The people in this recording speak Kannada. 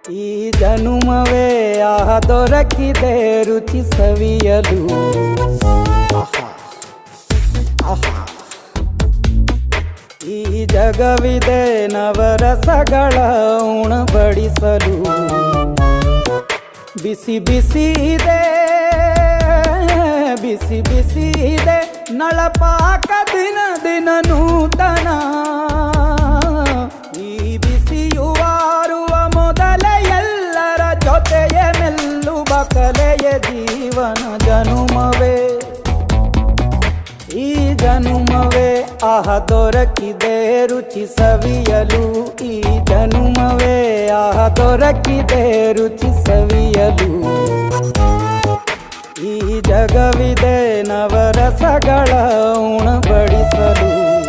ಈ ಜನುಮವೇ ದೊರಕಿದೆ ರುಚಿ ಸವಿಯಲು. ಆಹಾ, ಆಹಾ. ಈ ಜಗವಿದೆ ನವರಸಗಳ ಉಣಬಡಿಸಲು. ಬಿಸಿ ಬಿಸಿ ಇದೆ, ಬಿಸಿ ಬಿಸಿ ಇದೆ ನಳಪಾಕ ದಿನ ದಿನ ನೂತನ. ಈ ಬಿಸಿಯುವಾರುವ ಮೊದಲೇ ಎಲ್ಲರ ಜೊತೆಯೇ ಮೆಲ್ಲುವ ಕಲೆಯ ಜೀವನ ಜನುಮವೇ. ಈ ಜನುಮವೇ ದೊರಕಿದೆ ರುಚಿ ಸವಿಯಲು. ಈ ಜನುಮವೇ ದೊರಕಿದೆ ರುಚಿ ಸವಿಯಲು. ಈ ಜಗವಿದೆ ನವರಸಗಳ ಉಣಬಡಿಸಲು.